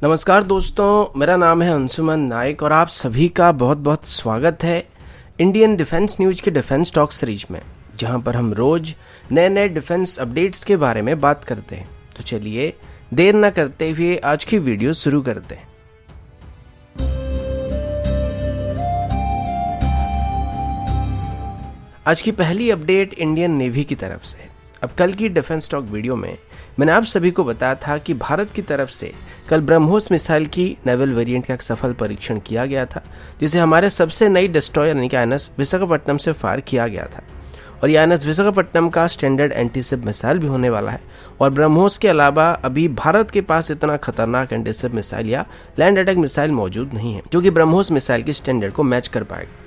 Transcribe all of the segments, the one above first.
नमस्कार दोस्तों, मेरा नाम है अंशुमन नायक और आप सभी का बहुत बहुत स्वागत है इंडियन डिफेंस न्यूज के डिफेंस टॉक सीरीज में, जहां पर हम रोज नए नए डिफेंस अपडेट्स के बारे में बात करते हैं। तो चलिए देर न करते हुए आज की वीडियो शुरू करते हैं। आज की पहली अपडेट इंडियन नेवी की तरफ से। अब कल की डिफेंस टॉक वीडियो में मैंने आप सभी को बताया था कि भारत की तरफ से कल ब्रह्मोस मिसाइल की नेवल वेरिएंट का एक सफल परीक्षण किया गया था, जिसे हमारे सबसे नई डिस्ट्रॉयर यानी कि INS विशाखापट्टनम से फायर किया गया था। और ये INS विशाखापट्टनम का स्टैंडर्ड एंटीशिप मिसाइल भी होने वाला है। और ब्रह्मोस के अलावा अभी भारत के पास इतना खतरनाक एंटीशिप मिसाइल या लैंड अटैक मिसाइल मौजूद नहीं है जो कि ब्रह्मोस मिसाइल की स्टैंडर्ड को मैच कर पाएगा।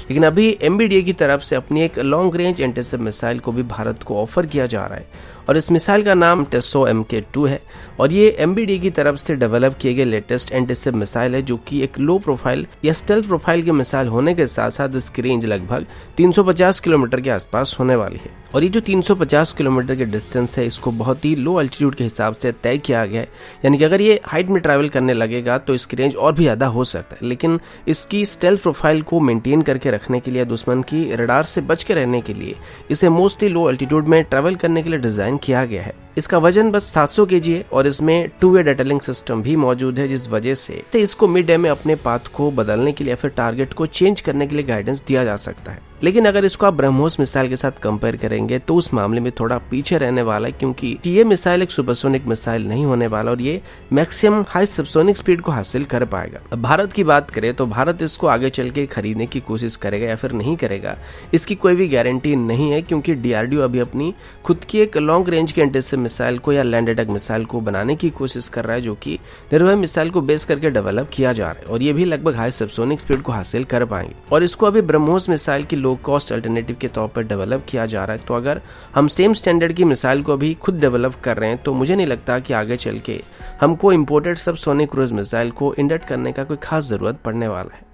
लेकिन अभी MBDA की तरफ से अपनी एक लॉन्ग रेंज एंटीशिप मिसाइल को भी भारत को ऑफर किया जा रहा है और इस मिसाइल का नाम टेसो MK2 है। और ये MBDA की तरफ से डेवलप किए गए लेटेस्ट एंटीशिप मिसाइल है, जो कि एक लो प्रोफाइल या स्टेल्थ प्रोफाइल की मिसाइल होने के साथ साथ इसकी रेंज लगभग 350 किलोमीटर के आसपास होने वाली है। और ये जो 350 किलोमीटर के डिस्टेंस है, इसको बहुत ही लो एल्टीट्यूड के हिसाब से तय किया गया है। यानी कि अगर ये हाइट में ट्रैवल करने लगेगा तो इसकी रेंज और भी ज़्यादा हो सकता है, लेकिन इसकी स्टेल्थ प्रोफाइल को मेंटेन करके रखने के लिए, दुश्मन की रडार से बच के रहने के लिए इसे मोस्टली लो एल्टीट्यूड में ट्रैवल करने के लिए डिजाइन किया गया है। इसका वजन बस 700 kg है और इसमें 2-वे डेटलिंग सिस्टम भी मौजूद है, जिस वजह से इसको मिड एयर में अपने पाथ को बदलने के लिए या फिर टारगेट को चेंज करने के लिए गाइडेंस दिया जा सकता है। लेकिन अगर इसको आप ब्रह्मोस मिसाइल के साथ कंपेयर करेंगे तो उस मामले में थोड़ा पीछे रहने वाला है, क्योंकि ये मिसाइल एक सुपरसोनिक मिसाइल नहीं होने वाला और ये मैक्सिमम हाई सबसोनिक स्पीड को हासिल कर पाएगा। अब भारत की बात करें तो भारत इसको आगे चल के खरीदने की कोशिश करेगा या फिर नहीं करेगा, इसकी कोई भी गारंटी नहीं है, क्योंकि DRDO अभी अपनी खुद की एक लॉन्ग रेंज के एंटीशिप मिसाइल को या लैंड अटैक मिसाइल को बनाने की कोशिश कर रहा है, जो कि निर्भय मिसाइल को बेस करके डेवलप किया जा रहा है। और ये भी लगभग हाई सबसोनिक स्पीड को हासिल कर पाएंगे और इसको अभी ब्रह्मोस मिसाइल की लो कॉस्ट अल्टरनेटिव के तौर पर डेवलप किया जा रहा है। तो अगर हम सेम स्टैंडर्ड की मिसाइल को भी खुद डेवलप कर रहे हैं तो मुझे नहीं लगता कि आगे चल के हमको इंपोर्टेड सबसोनिक क्रूज मिसाइल को इंडक्ट करने का कोई खास जरूरत पड़ने वाला है।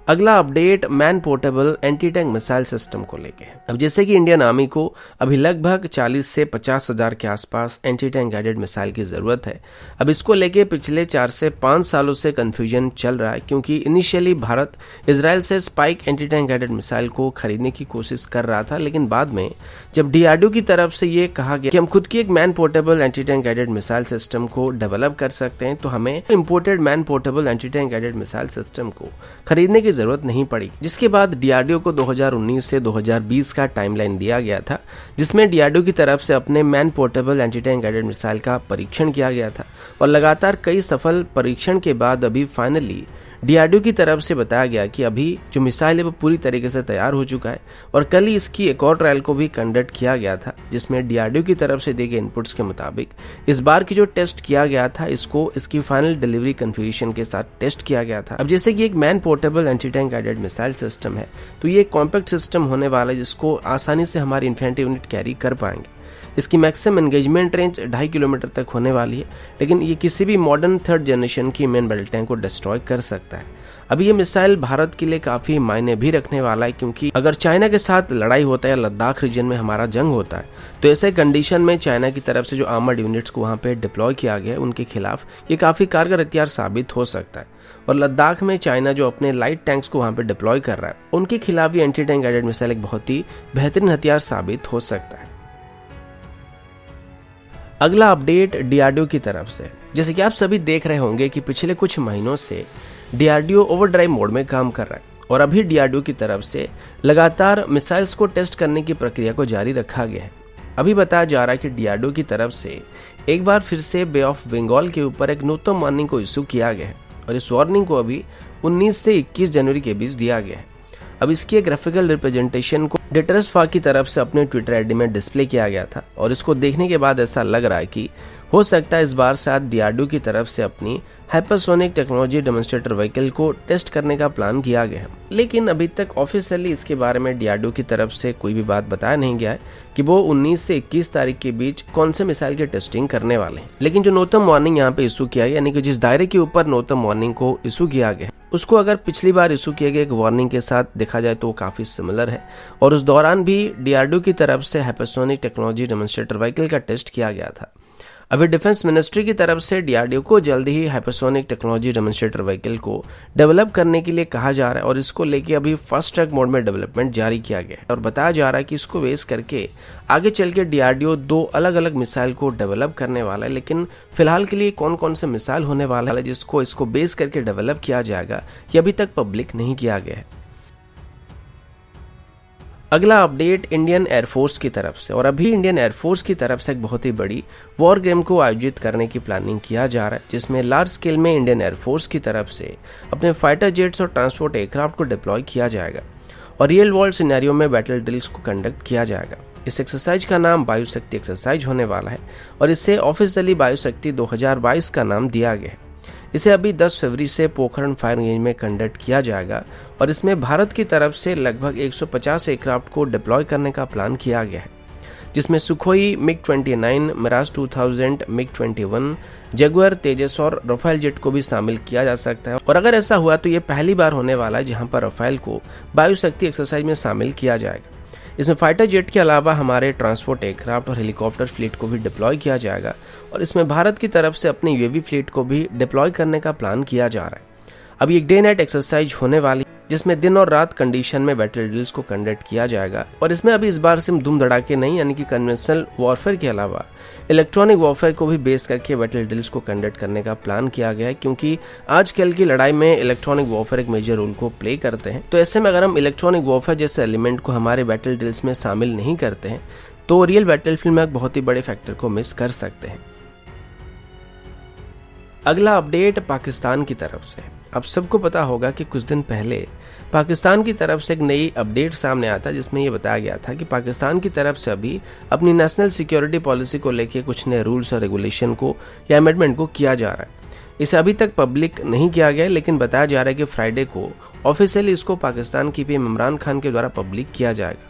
अगला update man portable anti tank missile system को लेके है। अब जैसे कि इंडियन आर्मी को अभी लगभग 40 से 50 हजार के आसपास एंटी टैंक गाइडेड मिसाइल की जरूरत है। अब इसको लेके पिछले 4 से 5 सालों से कंफ्यूजन चल रहा है, क्योंकि इनिशियली भारत इजराइल से spike anti tank guided missile को खरीदने की कोशिश कर रहा था, लेकिन बाद में जब DRDO की तरफ से ये कहा गया कि हम खुद की एक man portable anti tank guided missile system को डेवलप कर सकते हैं, तो हमें imported man portable anti tank guided missile system को खरीदने की जरूरत नहीं पड़ी। जिसके बाद DRDO को 2019 से 2020 का टाइमलाइन दिया गया था, जिसमें DRDO की तरफ से अपने man portable anti tank guided missile का परीक्षण किया गया था। और लगातार कई सफल परीक्षण के बाद अभी फाइनली DRDO की तरफ से बताया गया कि अभी जो मिसाइल है वो पूरी तरीके से तैयार हो चुका है। और कल ही इसकी एक और ट्रायल को भी कंडक्ट किया गया था, जिसमें DRDO की तरफ से दिए गए इनपुट्स के मुताबिक इस बार की जो टेस्ट किया गया था, इसको इसकी फाइनल डिलीवरी कन्फिगरेशन के साथ टेस्ट किया गया था। अब जैसे कि एक man portable anti tank guided missile system है, तो ये एक कॉम्पैक्ट सिस्टम होने वाला है, जिसको आसानी से हमारी इन्फेंट्री यूनिट कैरी कर पाएंगे। इसकी मैक्सिमम एंगेजमेंट रेंज 2.5 किलोमीटर तक होने वाली है, लेकिन ये किसी भी मॉडर्न 3rd जनरेशन की मेन बैटल टैंक को डिस्ट्रॉय कर सकता है। अभी ये मिसाइल भारत के लिए काफी मायने भी रखने वाला है, क्योंकि अगर चाइना के साथ लड़ाई होता है या लद्दाख रीजन में हमारा जंग होता है, तो ऐसे कंडीशन में चाइना की तरफ से जो आर्मर्ड यूनिट्स को वहां पे डिप्लॉय किया गया है, उनके खिलाफ ये काफी कारगर हथियार साबित हो सकता है। और लद्दाख में चाइना जो अपने लाइट टैंक्स को वहां पे डिप्लॉय कर रहा है, उनके खिलाफ भी एंटी टैंक गाइडेड मिसाइल एक बहुत ही बेहतरीन हथियार साबित हो सकता है। अगला अपडेट DRDO की तरफ से। जैसे कि आप सभी देख रहे होंगे कि पिछले कुछ महीनों से DRDO ओवरड्राइव मोड में काम कर रहा है और अभी DRDO की तरफ से लगातार मिसाइल्स को टेस्ट करने की प्रक्रिया को जारी रखा गया है। अभी बताया जा रहा है कि DRDO की तरफ से एक बार फिर से बे ऑफ बंगाल के ऊपर एक नोटम वार्निंग को इशू किया गया है और इस वार्निंग को अभी 19 से 21 जनवरी के बीच दिया गया है। अब इसकी ग्राफिकल रिप्रेजेंटेशन को डेटरस फा की तरफ से अपने ट्विटर आईडी में डिस्प्ले किया गया था और इसको देखने के बाद ऐसा लग रहा है कि हो सकता है इस बार शायद DRDO की तरफ से अपनी हाइपरसोनिक टेक्नोलॉजी डेमोन्स्ट्रेटर व्हीकल को टेस्ट करने का प्लान किया गया है। लेकिन अभी तक ऑफिशियली इसके बारे में DRDO की तरफ से कोई भी बात बताया नहीं गया है कि वो 19 से 21 तारीख के बीच कौन से मिसाइल की टेस्टिंग करने वाले हैं। लेकिन जो नोटम वार्निंग यहाँ पे इशू किया गया, यानी कि जिस दायरे के ऊपर नोटम वार्निंग को इशू किया गया, उसको अगर पिछली बार इशू किए गए एक वार्निंग के साथ देखा जाए तो वो काफी सिमिलर है और उस दौरान भी DRDO की तरफ से हाइपरसोनिक टेक्नोलॉजी डेमोन्स्ट्रेटर व्हीकल का टेस्ट किया गया था। अभी डिफेंस मिनिस्ट्री की तरफ से डीआरडीओ को जल्द ही हाइपरसोनिक टेक्नोलॉजी डेमोन्स्ट्रेटर व्हीकल को डेवलप करने के लिए कहा जा रहा है और इसको लेके अभी फास्ट ट्रैक मोड में डेवलपमेंट जारी किया गया है और बताया जा रहा है कि इसको बेस करके आगे चल के डीआरडीओ 2 अलग अलग मिसाइल को डेवलप करने वाला है। लेकिन फिलहाल के लिए कौन कौन से मिसाइल होने वाला है जिसको इसको बेस करके डेवलप किया जाएगा ये अभी तक पब्लिक नहीं किया गया है। अगला अपडेट इंडियन एयरफोर्स की तरफ से, और अभी इंडियन एयरफोर्स की तरफ से एक बहुत ही बड़ी वॉर गेम को आयोजित करने की प्लानिंग किया जा रहा है जिसमें लार्ज स्केल में इंडियन एयरफोर्स की तरफ से अपने फाइटर जेट्स और ट्रांसपोर्ट एयरक्राफ्ट को डिप्लॉय किया जाएगा और रियल वर्ल्ड सिनेरियो में बैटल ड्रिल्स को कंडक्ट किया जाएगा। इस एक्सरसाइज का नाम वायुशक्ति एक्सरसाइज होने वाला है और इसे ऑफिशियली वायुशक्ति 2022 का नाम दिया गया है। इसे अभी 10 फरवरी से पोखरण फायर रेंज में कंडक्ट किया जाएगा और इसमें भारत की तरफ से लगभग 150 एयरक्राफ्ट को डिप्लॉय करने का प्लान किया गया है जिसमें सुखोई, मिग-29, मिराज 2000, मिग-21, जगुआर, तेजस और राफेल जेट को भी शामिल किया जा सकता है। और अगर ऐसा हुआ तो ये पहली बार होने वाला है जहां पर राफेल को वायुशक्ति एक्सरसाइज में शामिल किया जाएगा। इसमें फाइटर जेट के अलावा हमारे ट्रांसपोर्ट एयरक्राफ्ट और हेलीकॉप्टर फ्लीट को भी डिप्लॉय किया जाएगा और इसमें भारत की तरफ से अपने यूएवी फ्लीट को भी डिप्लॉय करने का प्लान किया जा रहा है। अब ये डे नाइट एक्सरसाइज होने वाली जिसमें दिन और रात कंडीशन में बैटल ड्रिल्स को कंडक्ट किया जाएगा और इसमें अभी इस बार सिर्फ धूम धड़ाके नहीं यानी कि कन्वेंशनल वॉरफेयर के अलावा इलेक्ट्रॉनिक वॉरफेयर को भी बेस करके बैटल ड्रिल्स को कंडक्ट करने का प्लान किया गया है क्योंकि आजकल की लड़ाई में इलेक्ट्रॉनिक वॉरफेयर एक मेजर रोल को प्ले करते हैं। तो ऐसे में अगर हम इलेक्ट्रॉनिक वॉरफेयर जैसे एलिमेंट को हमारे बैटल ड्रिल्स में शामिल नहीं करते हैं तो रियल बैटलफील्ड में एक बहुत ही बड़े फैक्टर को मिस कर सकते हैं। अगला अपडेट पाकिस्तान की तरफ से। अब सबको पता होगा कि कुछ दिन पहले पाकिस्तान की तरफ से एक नई अपडेट सामने आता है जिसमें ये बताया गया था कि पाकिस्तान की तरफ से अभी अपनी नेशनल सिक्योरिटी पॉलिसी को लेकर कुछ नए रूल्स और रेगुलेशन को या अमेंडमेंट को किया जा रहा है। इसे अभी तक पब्लिक नहीं किया गया लेकिन बताया जा रहा है कि फ्राइडे को ऑफिशियली इसको पाकिस्तान की पीएम इमरान खान के द्वारा पब्लिक किया जाएगा।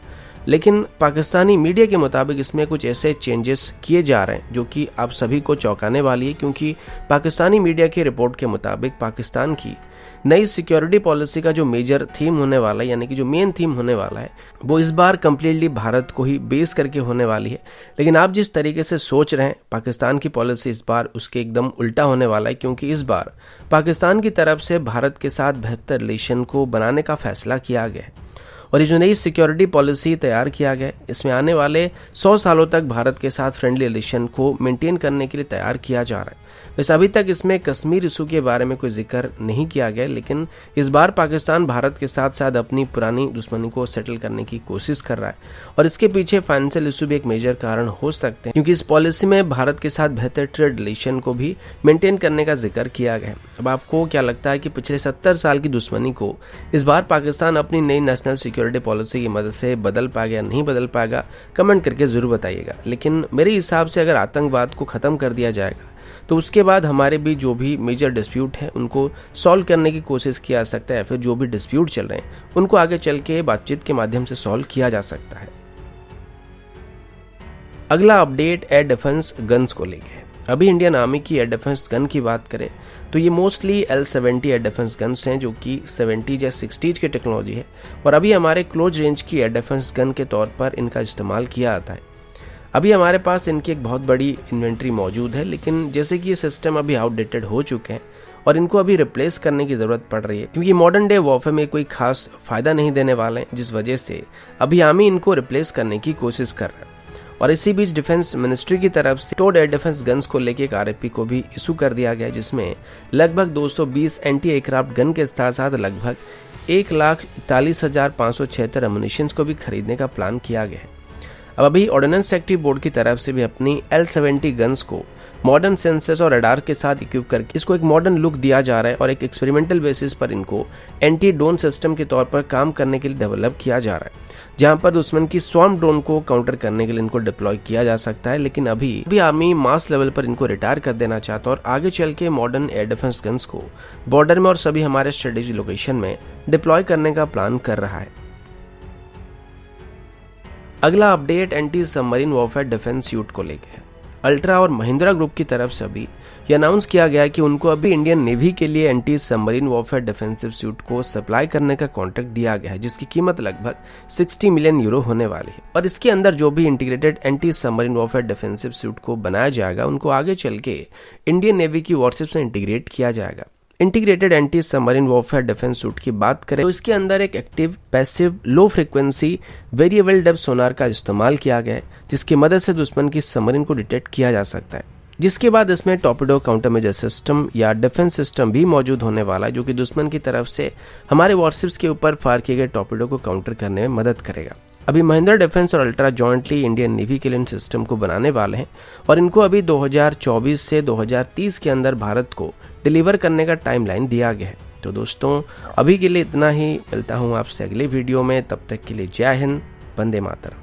लेकिन पाकिस्तानी मीडिया के मुताबिक इसमें कुछ ऐसे चेंजेस किए जा रहे हैं जो कि आप सभी को चौंकाने वाली है क्योंकि पाकिस्तानी मीडिया की रिपोर्ट के मुताबिक पाकिस्तान की नई सिक्योरिटी पॉलिसी का जो मेजर थीम होने वाला है यानी कि जो मेन थीम होने वाला है वो इस बार कम्प्लीटली भारत को ही बेस करके होने वाली है। लेकिन आप जिस तरीके से सोच रहे हैं पाकिस्तान की पॉलिसी इस बार उसके एकदम उल्टा होने वाला है क्योंकि इस बार पाकिस्तान की तरफ से भारत के साथ बेहतर रिलेशन को बनाने का फैसला किया गया है और ये जो नई सिक्योरिटी पॉलिसी तैयार किया गया इसमें आने वाले 100 सालों तक भारत के साथ फ्रेंडली रिलेशन को मेंटेन करने के लिए तैयार किया जा रहा है। वैसे अभी तक इसमें कश्मीर इशू के बारे में कोई जिक्र नहीं किया गया लेकिन इस बार पाकिस्तान भारत के साथ साथ अपनी पुरानी दुश्मनी को सेटल करने की कोशिश कर रहा है और इसके पीछे फाइनेंशियल इशू भी एक मेजर कारण हो सकते हैं क्योंकि इस पॉलिसी में भारत के साथ बेहतर ट्रेड रिलेशन को भी मेंटेन करने का जिक्र किया गया है। अब आपको क्या लगता है कि पिछले 70 साल की दुश्मनी को इस बार पाकिस्तान अपनी नई नेशनल सिक्योरिटी पॉलिसी की मदद से बदल पाएगा या नहीं बदल पाएगा? कमेंट करके जरूर बताइएगा। लेकिन मेरे हिसाब से अगर आतंकवाद को खत्म कर दिया जाएगा तो उसके बाद हमारे भी जो भी मेजर डिस्प्यूट है उनको सॉल्व करने की कोशिश किया जा सकता है, फिर जो भी डिस्प्यूट चल रहे हैं उनको आगे चल के बातचीत के माध्यम से सॉल्व किया जा सकता है। अगला अपडेट एयर डिफेंस गन्स को लेके है। अभी इंडियन आर्मी की एयर डिफेंस गन की बात करें तो ये mostly L70 air defence guns हैं जो कि 70s या 60s की टेक्नोलॉजी है और अभी हमारे क्लोज रेंज की एयर डिफेंस गन के तौर पर इनका इस्तेमाल किया जाता है। अभी हमारे पास इनकी एक बहुत बड़ी इन्वेंट्री मौजूद है लेकिन जैसे कि ये सिस्टम अभी आउटडेटेड हो चुके हैं और इनको अभी रिप्लेस करने की ज़रूरत पड़ रही है क्योंकि मॉडर्न डे वॉरफेयर में कोई खास फायदा नहीं देने वाले हैं जिस वजह से अभी आर्मी इनको रिप्लेस करने की कोशिश कर रहा है। और इसी बीच डिफेंस मिनिस्ट्री की तरफ से टोड एयर डिफेंस गन्स को लेकर एक RFP को भी इशू कर दिया गया जिसमें लगभग 220 एंटी एयरक्राफ्ट गन के साथ साथ लगभग 1,41,576 एमुनिशंस को भी खरीदने का प्लान किया गया है। अब अभी ऑर्डिनेंस सेक्रेटरी बोर्ड की तरफ से भी अपनी L70 गन्स को मॉडर्न सेंसर्स और रडार के साथ इक्विप करके इसको एक मॉडर्न लुक दिया जा रहा है और एक एक्सपेरिमेंटल बेसिस पर इनको एंटी ड्रोन सिस्टम के तौर पर काम करने के लिए डेवलप किया जा रहा है जहां पर दुश्मन की स्वॉर्म ड्रोन को काउंटर करने के लिए इनको डिप्लॉय किया जा सकता है। लेकिन अभी आर्मी मास लेवल पर इनको रिटायर कर देना चाहता है और आगे चल के मॉडर्न एयर डिफेंस गन्स को बॉर्डर में और सभी हमारे स्ट्रेटेजिक लोकेशन में डिप्लॉय करने का प्लान कर रहा है। अगला update anti submarine warfare defence suit को लेकर है। अल्ट्रा और महिंद्रा ग्रुप की तरफ से अभी ये अनाउंस किया गया कि उनको अभी इंडियन नेवी के लिए anti submarine warfare defensive suite को सप्लाई करने का कॉन्ट्रैक्ट दिया गया है, जिसकी कीमत लगभग 60 मिलियन यूरो होने वाली है। और इसके अंदर जो भी integrated anti submarine warfare defensive suite को बनाया जाएगा, उनको आगे चल के इंडियन नेवी की वॉरशिप्स में इंटीग्रेट किया जाएगा। Integrated anti submarine warfare defence suite की बात करें तो इसके अंदर एक active, passive, low frequency variable depth sonar का इस्तेमाल किया गया है, जिसकी मदद से दुश्मन की सबमरीन को डिटेक्ट किया जा सकता है। जिसके बाद इसमें टॉर्पेडो काउंटर मेजर सिस्टम या डिफेंस सिस्टम भी मौजूद होने वाला है, जो कि दुश्मन की तरफ से हमारे वॉरशिप्स के ऊपर फायर किए गए टॉर्पेडो को काउंटर करने में मदद करेगा। अभी महिंद्रा डिफेंस और अल्ट्रा जॉइंटली इंडियन नेवी के लिए इन सिस्टम को बनाने वाले हैं और इनको अभी 2024 से 2030 के अंदर भारत को डिलीवर करने का टाइमलाइन दिया गया है। तो दोस्तों, अभी के लिए इतना ही। मिलता हूँ आपसे अगले वीडियो में, तब तक के लिए जय हिंद, वंदे मातरम।